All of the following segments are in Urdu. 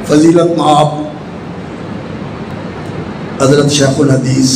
فضیلت مآب حضرت شیخ الحدیث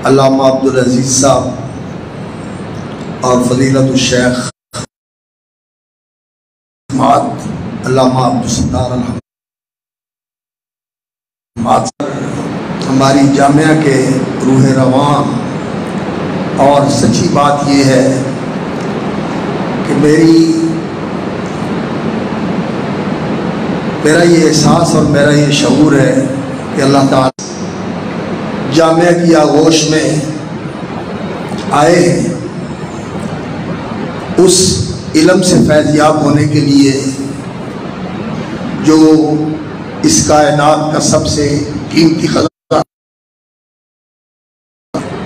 علامہ عبدالعزیز صاحب اور فضیلت الشیخ علامہ عبدالستار ہماری جامعہ کے روح رواں اور سچی بات یہ ہے کہ میرا یہ احساس اور میرا یہ شعور ہے کہ اللہ تعالیٰ جامعہ کی آغوش میں آئے ہیں اس علم سے فیضیاب ہونے کے لیے جو اس کائنات کا سب سے قیمتی خزانہ،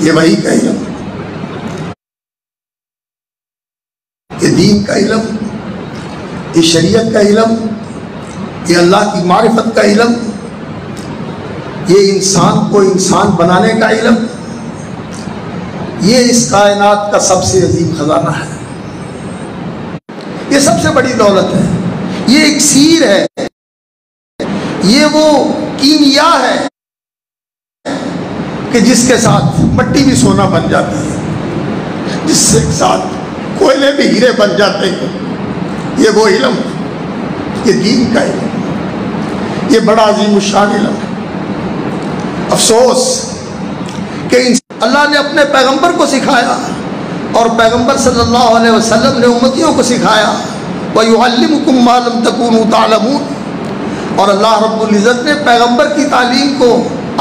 یہ وحی کا علم، یہ دین کا علم، یہ شریعت کا علم، یہ اللہ کی معرفت کا علم، یہ انسان کو انسان بنانے کا علم، یہ اس کائنات کا سب سے عظیم خزانہ ہے، یہ سب سے بڑی دولت ہے، یہ اکسیر ہے، یہ وہ کیمیا ہے کہ جس کے ساتھ مٹی بھی سونا بن جاتی ہے، جس کے ساتھ کوئلے بھی ہیرے بن جاتے ہیں۔ یہ وہ علم، یہ دین کا علم، یہ بڑا عظیم الشان علم ہے۔ افسوس کہ اللہ نے اپنے پیغمبر کو سکھایا اور پیغمبر صلی اللہ علیہ وسلم نے امتیوں کو سکھایا وَيُعَلِّمُكُمْ مَا لَمْ تَكُونُوا تَعْلَمُونَ، اور اللہ رب العزت نے پیغمبر کی تعلیم کو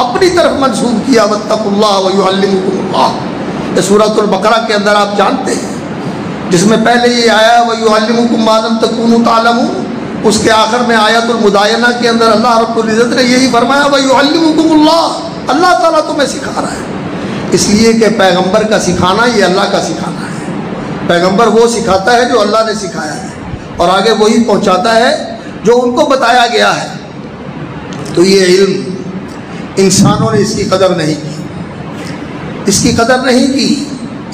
اپنی طرف منسوب کیا وَاتَّقُوا اللَّهَ وَيُعَلِّمُكُمُ اللَّهُ۔ یہ سورۃ البقرہ کے اندر آپ جانتے ہیں، جس میں پہلے یہ آیا وَيُعَلِّمُكُمْ مَا لَمْ تَكُونُوا تَعْلَمُونَ، اس کے آخر میں آیت المدائنہ کے اندر اللہ رب العزت نے یہی فرمایا وَيُعَلِّمُكُمُ اللَّهُ، اللہ تعالیٰ تمہیں سکھا رہا ہے، اس لیے کہ پیغمبر کا سکھانا یہ اللہ کا سکھانا ہے۔ پیغمبر وہ سکھاتا ہے جو اللہ نے سکھایا ہے اور آگے وہی پہنچاتا ہے جو ان کو بتایا گیا ہے۔ تو یہ علم انسانوں نے اس کی قدر نہیں کی، اس کی قدر نہیں کی،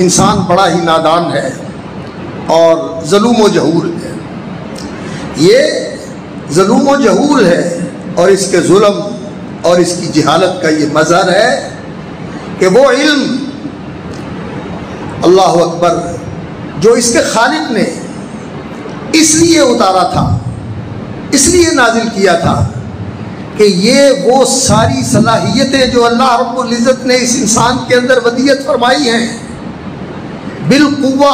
انسان بڑا ہی نادان ہے اور ظلم و جہول ہے، یہ ظلم و جہول ہے، اور اس کے ظلم اور اس کی جہالت کا یہ مظہر ہے کہ وہ علم اللہ اکبر جو اس کے خالق نے اس لیے اتارا تھا، اس لیے نازل کیا تھا کہ یہ وہ ساری صلاحیتیں جو اللہ رب العزت نے اس انسان کے اندر ودیت فرمائی ہیں، بالقوہ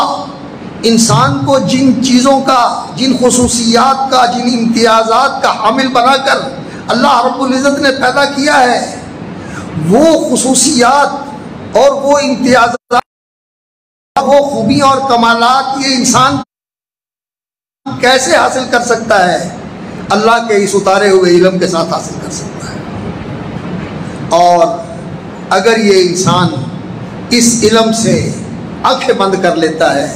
انسان کو جن چیزوں کا، جن خصوصیات کا، جن امتیازات کا حامل بنا کر اللہ رب العزت نے پیدا کیا ہے، وہ خصوصیات اور وہ امتیازات، وہ خوبیاں اور کمالات یہ انسان کیسے حاصل کر سکتا ہے؟ اللہ کے اس اتارے ہوئے علم کے ساتھ حاصل کر سکتا ہے۔ اور اگر یہ انسان اس علم سے آنکھیں بند کر لیتا ہے،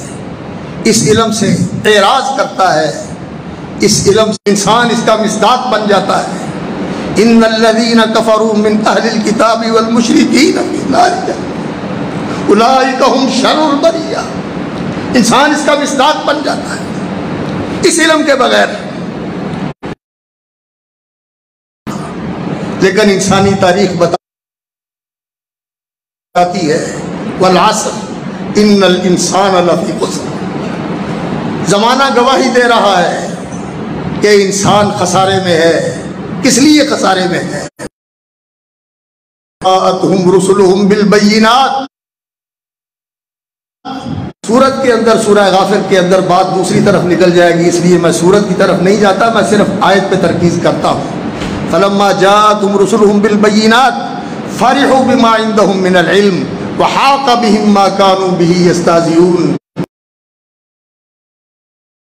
اس علم سے اعراض کرتا ہے، اس علم سے انسان اس کا مصداق بن جاتا ہے۔ ان الذین کفروا من اہل الکتاب والمشرکین فی نار جہنم اولئک ھم شر البریہ، انسان اس کا مصداق بن جاتا ہے اس علم کے بغیر۔ لیکن انسانی تاریخ بتاتی ہے والعصر ان الانسان لفی خسر، زمانہ گواہی دے رہا ہے کہ انسان خسارے میں ہے۔ کس لیے خسارے میں ہے؟ آتہم رسلہم بالبینات، سورت کے اندر، سورہ غافر کے اندر بات دوسری طرف نکل جائے گی، اس لیے میں سورت کی طرف نہیں جاتا، میں صرف آیت پہ ترکیز کرتا ہوں۔ فلما جاءتهم رسلهم بالبينات فرحوا بما عندهم من العلم وحاق بهم ما كانوا به يستهزئون،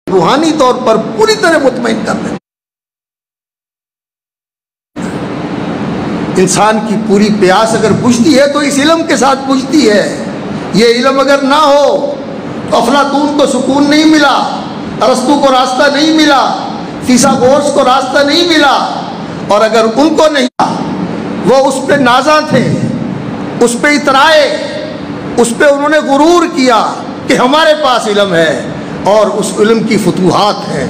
روحانی طور پر پوری طرح مطمئن کر دیں۔ انسان کی پوری پیاس اگر بجھتی ہے تو اس علم کے ساتھ بجھتی ہے۔ یہ علم اگر نہ ہو تو افلاطون کو سکون نہیں ملا، ارسطو کو راستہ نہیں ملا، فیثاغورس کو راستہ نہیں ملا، اور اگر ان کو نہیں، وہ اس پہ نازاں تھے، اس پہ اترائے، اس پہ انہوں نے غرور کیا کہ ہمارے پاس علم ہے اور اس علم کی فتوحات ہیں۔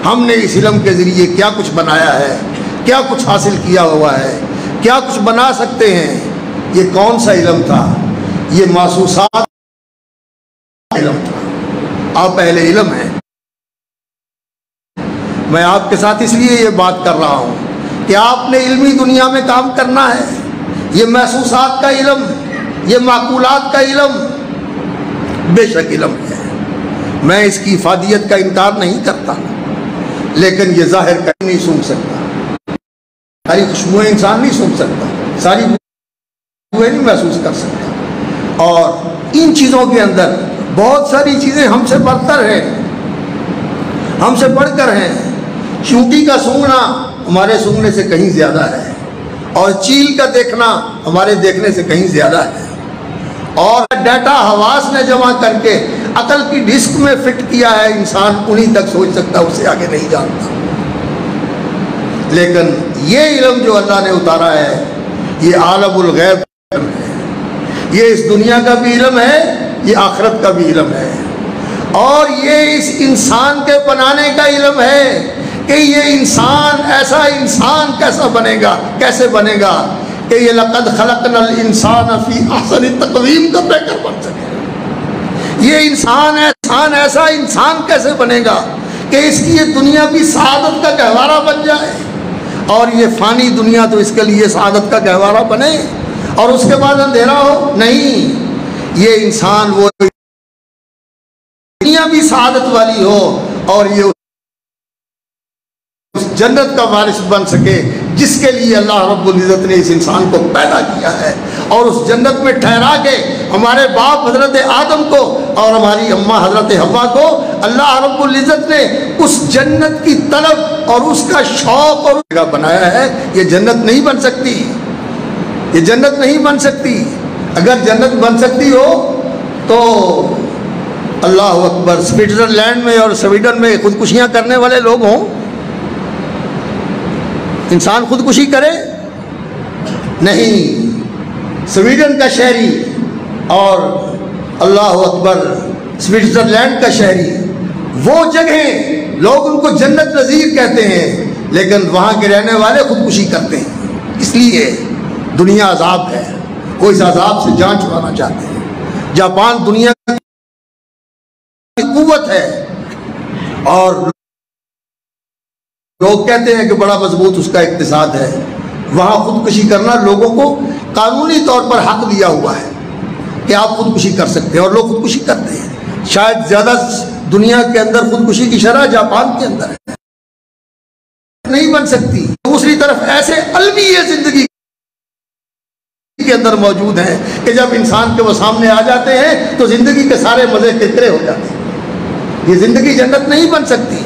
ہم نے اس علم کے ذریعے کیا کچھ بنایا ہے، کیا کچھ حاصل کیا ہوا ہے، کیا کچھ بنا سکتے ہیں۔ یہ کون سا علم تھا؟ یہ محسوسات علم تھا۔ آپ اہل علم ہیں۔ میں آپ کے ساتھ اس لیے یہ بات کر رہا ہوں کہ آپ نے علمی دنیا میں کام کرنا ہے۔ یہ محسوسات کا علم، یہ معقولات کا علم بے شک علم ہے، میں اس کی افادیت کا انکار نہیں کرتا، لیکن یہ ظاہر کر نہیں سن سکتا، ساری خوشبوئیں انسان نہیں سن سکتا، ساری خوشبوئیں نہیں محسوس کر سکتا۔ اور ان چیزوں کے اندر بہت ساری چیزیں ہم سے برتر ہیں، ہم سے بڑھ کر ہیں۔ چونٹی کا سونگنا ہمارے سونگنے سے کہیں زیادہ ہے، اور چیل کا دیکھنا ہمارے دیکھنے سے کہیں زیادہ ہے، اور ڈیٹا حواس نے جمع کر کے عقل کی ڈسک میں فٹ کیا ہے، انسان انہی تک سوچ سکتا، اس سے آگے نہیں جانتا۔ لیکن یہ علم جو اللہ نے اتارا ہے، یہ عالم الغیب کا علم ہے، یہ اس دنیا کا بھی علم ہے، یہ آخرت کا بھی علم ہے، اور یہ اس انسان کے بنانے کا علم ہے کہ یہ انسان ایسا انسان کیسا بنے گا، کیسے بنے گا کہ یہ لقد خلقنا الانسان فی احسن تقویم کا پیکر بن سکے۔ یہ انسان ایسا انسان کیسے بنے گا کہ اس کی یہ دنیا بھی سعادت کا گہوارہ بن جائے، اور یہ فانی دنیا تو اس کے لیے سعادت کا گہوارہ بنے، اور اس کے بعد اندھیرا ہو؟ نہیں، یہ انسان وہ دنیا بھی سعادت والی ہو، اور یہ اس جنت کا وارث بن سکے جس کے لیے اللہ رب العزت نے اس انسان کو پیدا کیا ہے، اور اس جنت میں ٹھہرا کے ہمارے باپ حضرت آدم کو اور ہماری اماں حضرت حوا کو اللہ رب العزت نے اس جنت کی طلب اور اس کا شوق اور بنایا ہے۔ یہ جنت نہیں بن سکتی، یہ جنت نہیں بن سکتی۔ اگر جنت بن سکتی ہو تو اللہ اکبر، سوئٹزرلینڈ میں اور سویڈن میں خودکشیاں کرنے والے لوگ ہوں؟ انسان خودکشی کرے؟ نہیں۔ سویڈن کا شہری اور اللہ اکبر سوئٹزرلینڈ کا شہری، وہ جگہیں لوگ ان کو جنت نظیر کہتے ہیں، لیکن وہاں کے رہنے والے خودکشی کرتے ہیں۔ اس لیے دنیا عذاب ہے، وہ اس عذاب سے جان چھڑانا چاہتے ہیں۔ جاپان دنیا کی قوت ہے، اور لوگ کہتے ہیں کہ بڑا مضبوط اس کا اقتصاد ہے، وہاں خودکشی کرنا لوگوں کو قانونی طور پر حق دیا ہوا ہے کہ آپ خودکشی کر سکتے ہیں، اور لوگ خودکشی کرتے ہیں۔ شاید زیادہ دنیا کے اندر خودکشی کی شرح جاپان کے اندر ہے۔ نہیں بن سکتی۔ دوسری طرف ایسے المیہ زندگی کے اندر موجود ہیں کہ جب انسان کے وہ سامنے آ جاتے ہیں تو زندگی کے سارے مزے کرکرے ہو جاتے ہیں۔ یہ زندگی جنت نہیں بن سکتی۔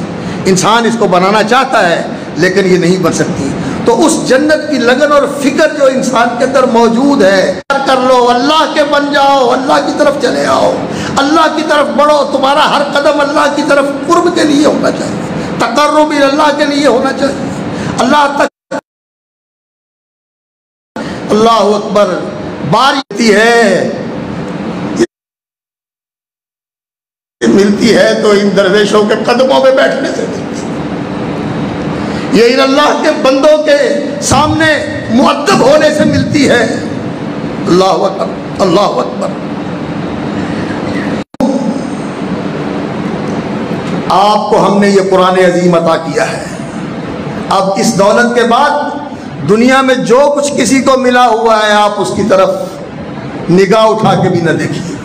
انسان اس کو بنانا چاہتا ہے لیکن یہ نہیں بن سکتی۔ تو اس جنت کی لگن اور فکر جو انسان کے اندر موجود ہے، کر لو، اللہ کے بن جاؤ، اللہ کی طرف چلے آؤ، اللہ کی طرف بڑھو۔ تمہارا ہر قدم اللہ کی طرف قرب کے لیے ہونا چاہیے، تقرب اللہ کے لیے ہونا چاہیے، اللہ تک۔ اللہ اکبر، باری ملتی ہے تو ان درویشوں کے قدموں میں بیٹھنے سے ملتی ہے، یہ ان اللہ کے بندوں کے سامنے مؤدب ہونے سے ملتی ہے۔ اللہ اکبر، اللہ اکبر۔ آپ کو ہم نے یہ قرآن عظیم عطا کیا ہے، اب اس دولت کے بعد دنیا میں جو کچھ کسی کو ملا ہوا ہے آپ اس کی طرف نگاہ اٹھا کے بھی نہ دیکھیے،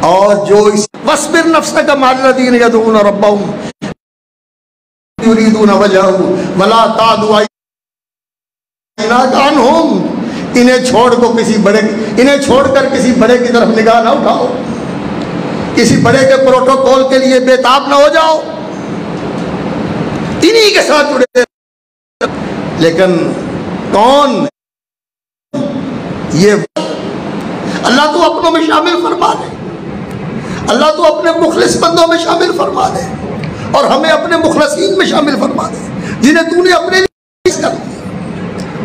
اور جو اس وَاصْبِرْ نَفْسَكَ مَعَ الَّذِينَ يَدْعُونَ رَبَّهُمْ يُرِيدُونَ وَجْهَهُ وَلَا تَعْدُ عَيْنَاكَ عَنْهُمْ، انہیں چھوڑ کر کسی بڑے کی طرف نگاہ نہ اٹھاؤ، کسی بڑے کے پروٹوکول کے لیے بےتاب نہ ہو جاؤ، انہی کے ساتھ جڑے۔ لیکن کون؟ یہ اللہ تو اپنوں میں شامل فرما دے، اللہ تو اپنے مخلص بندوں میں شامل فرما دے، اور ہمیں اپنے مخلصین میں شامل فرما دے، جنہیں تو نے اپنے لیے کر دیا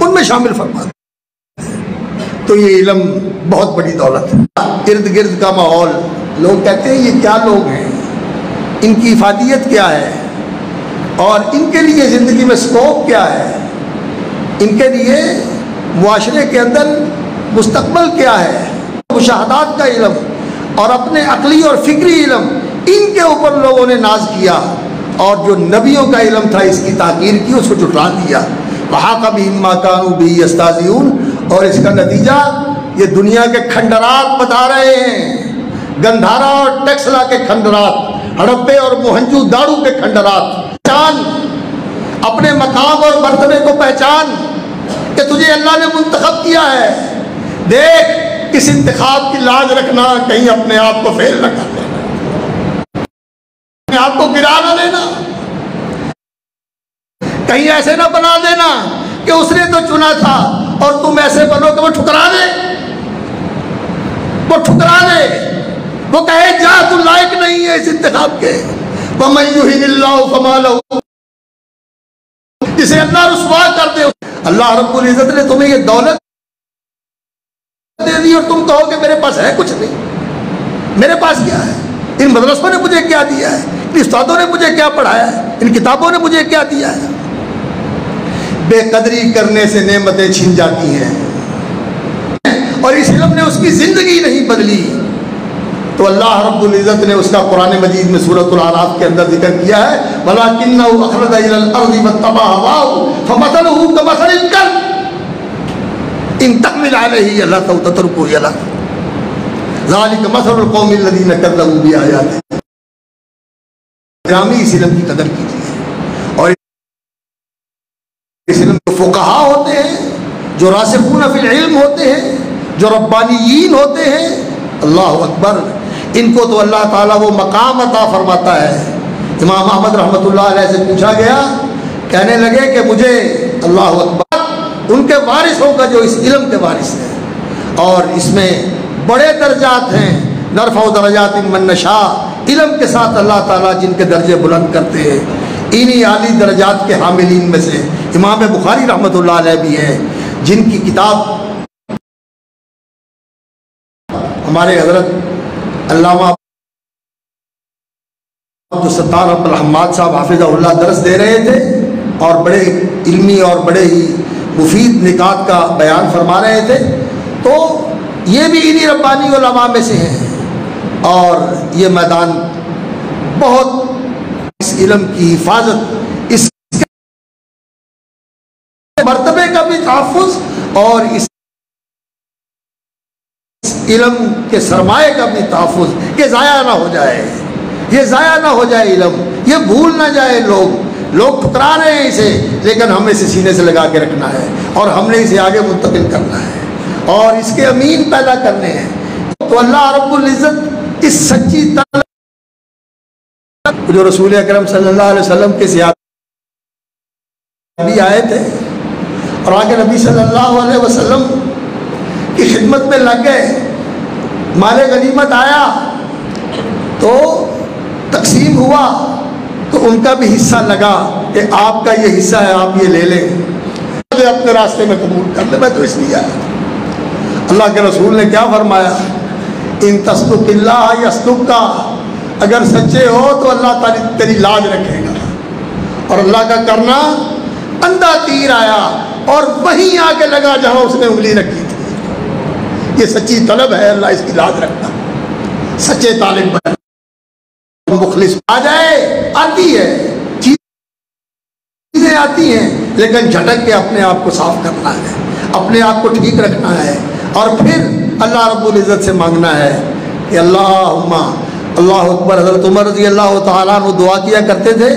ان میں شامل فرما دے۔ تو یہ علم بہت بڑی دولت ہے۔ ارد گرد کا ماحول، لوگ کہتے ہیں یہ کیا لوگ ہیں، ان کی افادیت کیا ہے اور ان کے لیے زندگی میں سکوپ کیا ہے، ان کے لیے معاشرے کے اندر مستقبل کیا ہے، مشاہدات کا علم اور اپنے عقلی اور فکری علم، ان کے اوپر لوگوں نے ناز کیا، اور جو نبیوں کا علم تھا اس کی تحقیر کی، اس کو جھٹلا دیا۔ وَحَاقَ بِهِم مَّا كَانُوا بِهِ يَسْتَهْزِئُونَ، اور اس کا نتیجہ یہ دنیا کے کھنڈرات بتا رہے ہیں، گندھارا اور ٹیکسلا کے کھنڈرات، ہڑپے اور موہنجو داڑو کے کھنڈرات۔ پہچان اپنے مقام اور مرتبے کو، پہچان کہ تجھے اللہ نے منتخب کیا ہے۔ دیکھ اس انتخاب کی لاج رکھنا، کہیں اپنے آپ کو فیل نہ کر لینا، اپنے آپ کو گرا نہ لینا، کہیں ایسے نہ بنا دینا کہ اس نے تو چنا تھا اور تم ایسے بنو کہ وہ ٹھکرا دے، وہ ٹھکرا دے، وہ کہے جا تو لائق نہیں ہے اس انتخاب کے۔ وَمَن يُهِنِ اللَّهُ فَمَا لَهُ، جسے اللہ رسوا کر دے، اللہ رب العزت نے تمہیں یہ دولت دے دی اور تم کہو کہ میرے پاس ہے کچھ نہیں، میرے پاس کیا ہے، ان مدرسوں نے مجھے کیا دیا ہے، ان استادوں نے مجھے کیا پڑھایا ہے، ان کتابوں نے مجھے کیا دیا ہے۔ بے قدری کرنے سے نعمتیں چھن جاتی ہیں، اور اس علم نے اس کی زندگی نہیں بدلی، تو اللہ رب العزت نے اس کا قرآن مجید میں سورۃ الاعراف کے اندر ذکر کیا ہے، وَلَكِنَّهُ أَخْرَجَ إِلَى الْأَرْضِ وَاتَّبَعَ هَوَاهُ فَمَثَلُهُ كَمَثَلِ الْكَلْبِ إِن تَحْمِلْ عَلَيْهِ يَلْهَثْ أَوْ تَتْرُكْهُ يَلْهَث ذَلِكَ مَثَلُ الْقَوْمِ الَّذِينَ كَذَّبُوا بِآيَاتِنَا۔ گرامی اس علم کی قدر کیجیے، اور اس علم کے فقہا ہوتے ہیں، جو راسخون فی العلم ہوتے ہیں، جو ربانیین ہوتے ہیں، اللہ اکبر، ان کو تو اللہ تعالیٰ وہ مقام عطا فرماتا ہے۔ امام احمد رحمۃ اللہ علیہ سے پوچھا گیا، کہنے لگے کہ مجھے، اللہ اکبر، ان کے وارثوں کا جو اس علم کے وارث ہیں، اور اس میں بڑے درجات ہیں، نرفع درجات من نشاء، علم کے ساتھ اللہ تعالیٰ جن کے درجے بلند کرتے ہیں، انہی عالی درجات کے حاملین میں سے امام بخاری رحمۃ اللہ علیہ بھی ہیں، جن کی کتاب ہمارے حضرت علامہ عبدالستار رب الحماد صاحب حافظہ اللہ درس دے رہے تھے، اور بڑے علمی اور بڑے ہی مفید نکات کا بیان فرما رہے تھے، تو یہ بھی انہی ربانی علماء میں سے ہیں، اور یہ میدان بہت اس علم کی حفاظت، اس مرتبے کا بھی تحفظ، اور اس علم کے سرمایے کا بھی تحفظ، کہ ضائع نہ ہو جائے، یہ ضائع نہ ہو جائے علم، یہ بھول نہ جائے، لوگ ٹھکرا رہے ہیں اسے، لیکن ہمیں اسے سینے سے لگا کے رکھنا ہے، اور ہم نے اسے آگے منتقل کرنا ہے، اور اس کے امین پیدا کرنے ہیں۔ تو اللہ رب العزت اس سچی طلب جو رسول اکرم صلی اللہ علیہ وسلم کے سیاحت بھی آئے تھے، اور آگے نبی صلی اللہ علیہ وسلم کی خدمت میں لگ گئے، مال غنیمت آیا تو تقسیم ہوا، تو ان کا بھی حصہ لگا کہ آپ کا یہ حصہ ہے، آپ یہ لے لیں، اپنے راستے میں قبول کر لیں، میں تو اس لیے آیا۔ اللہ کے رسول نے کیا فرمایا؟ ان تصدق اللہ یصدق کا، اگر سچے ہو تو اللہ تعالیٰ تیری لاج رکھے گا، اور اللہ کا کرنا، اندھا تیر آیا اور وہیں آ کے لگا جہاں اس نے انگلی رکھی تھی۔ یہ سچی طلب ہے، اللہ اس کی لاج رکھتا، سچے طالب بن، مخلص آ جائے، آتی ہے، چیزیں آتی ہیں، لیکن جھٹک کے اپنے آپ کو صاف کرنا ہے، اپنے آپ کو ٹھیک رکھنا ہے، اور پھر اللہ رب العزت سے مانگنا ہے کہ اللہ اکبر۔ حضرت عمر رضی اللہ تعالیٰ عنہ دعا کیا کرتے تھے،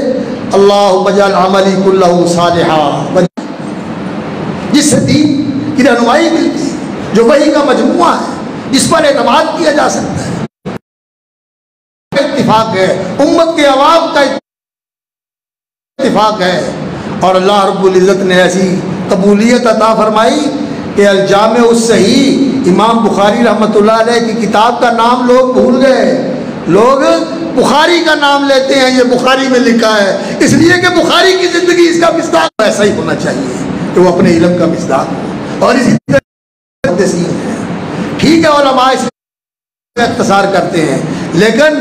اللہم اجعل عملی کلہ صالحا، جس سے دین کی رہنمائی ملتی ہے، جو وحی کا مجموعہ ہے، جس پر اعتماد کیا جا سکتا ہے، اتفاق ہے، امت کے عوام کا اتفاق ہے، اور اللہ رب العزت نے ایسی قبولیت عطا فرمائی کہ الجامع الصحیح، امام بخاری رحمۃ اللہ علیہ کی کتاب کا نام لوگ بھول گئے، لوگ بخاری کا نام لیتے ہیں، یہ بخاری میں لکھا ہے، اس لیے کہ بخاری کی زندگی اس کا مصداق ایسا ہی ہونا چاہیے کہ وہ اپنے علم کا مصداق ہو، اور اسی طرح ٹھیک ہے علماء اس میں اختصار کرتے ہیں، لیکن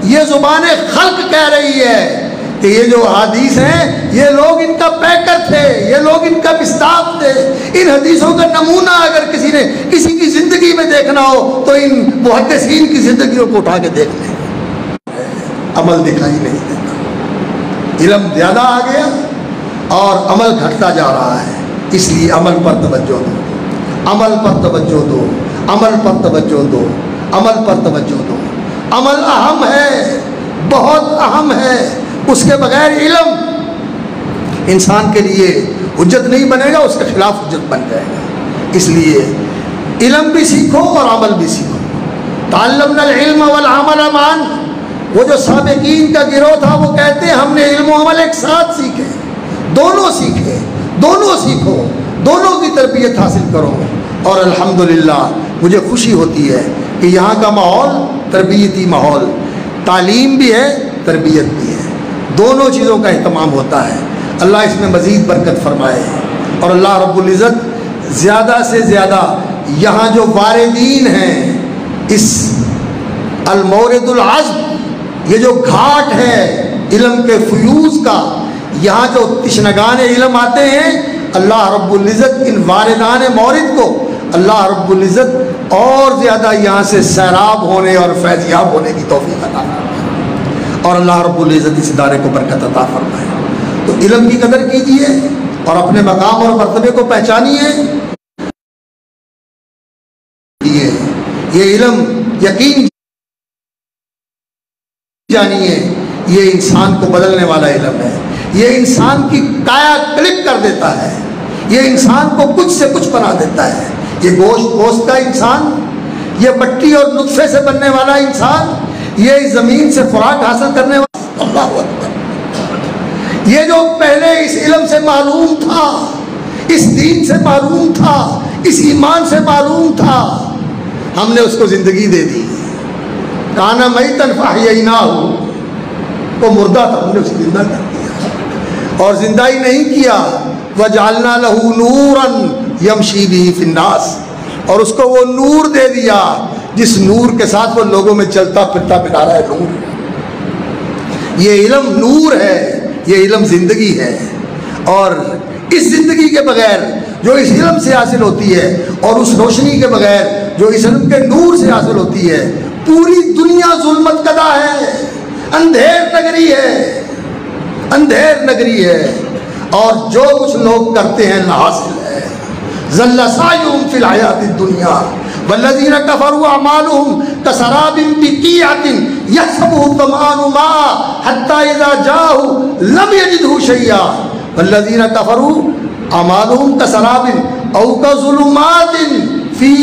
یہ زبان خلق کہہ رہی ہے کہ یہ جو حدیث ہیں یہ لوگ ان کا پیکر تھے، یہ لوگ ان کا مصداق تھے۔ ان حدیثوں کا نمونہ اگر کسی نے کسی کی زندگی میں دیکھنا ہو تو ان محدثین کی زندگیوں کو اٹھا کے دیکھ لیں، عمل دکھائی نہیں دیتا، علم زیادہ آ گیا اور عمل گھٹتا جا رہا ہے۔ اس لیے عمل پر توجہ دو، عمل پر توجہ دو، عمل پر توجہ دو، عمل پر توجہ دو۔ عمل اہم ہے، بہت اہم ہے، اس کے بغیر علم انسان کے لیے حجت نہیں بنے گا، اس کے خلاف حجت بن جائے گا۔ اس لیے علم بھی سیکھو اور عمل بھی سیکھو۔ تعلمنا العلم والعمل معا، وہ جو سابقین کا گروہ تھا وہ کہتے ہیں ہم نے علم و عمل ایک ساتھ سیکھے، دونوں سیکھے، دونوں سیکھو، دونوں کی تربیت حاصل کرو۔ اور الحمدللہ مجھے خوشی ہوتی ہے کہ یہاں کا ماحول تربیتی ماحول، تعلیم بھی ہے، تربیت بھی ہے، دونوں چیزوں کا اہتمام ہوتا ہے۔ اللہ اس میں مزید برکت فرمائے، اور اللہ رب العزت زیادہ سے زیادہ یہاں جو واردین ہیں اس المورد العذب، یہ جو گھاٹ ہے علم کے فیوز کا، یہاں جو تشنگان علم آتے ہیں، اللہ رب العزت ان واردان مورد کو اللہ رب العزت اور زیادہ یہاں سے سیراب ہونے اور فیضیاب ہونے کی توفیق عطا فرمائے، اور اللہ رب العزت اس ادارے کو برکت عطا فرمائے۔ تو علم کی قدر کیجیے اور اپنے مقام اور مرتبے کو پہچانیے۔ یہ علم یقین جانیے، یہ انسان کو بدلنے والا علم ہے، یہ انسان کی کایا کلپ کر دیتا ہے، یہ انسان کو کچھ سے کچھ بنا دیتا ہے۔ یہ گوشت پوست کا انسان، یہ مٹی اور نطفے سے بننے والا انسان، یہ زمین سے خوراک حاصل کرنے والا، اللہ اکبر، یہ جو پہلے اس علم سے معلوم تھا، اس دین سے معلوم تھا، اس ایمان سے معلوم تھا، ہم نے اس کو زندگی دے دی۔ کانا میتن فاحییناہ، وہ مردہ تھا، ہم نے اسے زندہ کر دیا، اور زندہ ہی نہیں کیا، وجعلنا لہ نورا یمشی بہ فی الناس، اور اس کو وہ نور دے دیا جس نور کے ساتھ وہ لوگوں میں چلتا پھرتا پھرا رہا ہے۔ نور، یہ علم نور ہے، یہ علم زندگی ہے، اور اس زندگی کے بغیر جو اس علم سے حاصل ہوتی ہے اور اس روشنی کے بغیر جو اس علم کے نور سے حاصل ہوتی ہے، پوری دنیا ظلمت کدہ ہے، اندھیر نگری ہے، اندھیر نگری ہے، اور جو کچھ لوگ کرتے ہیں حاصل ہے۔ ظل سعیہم فی الحیاۃ الدنیا والذین کفروا اعمالہم کسراب بقیعۃ یحسبہ الظمآن ماء حتی اذا جاءہ لم یجدہ شیئا والذین کفروا اعمالہم کسراب او کظلمات فی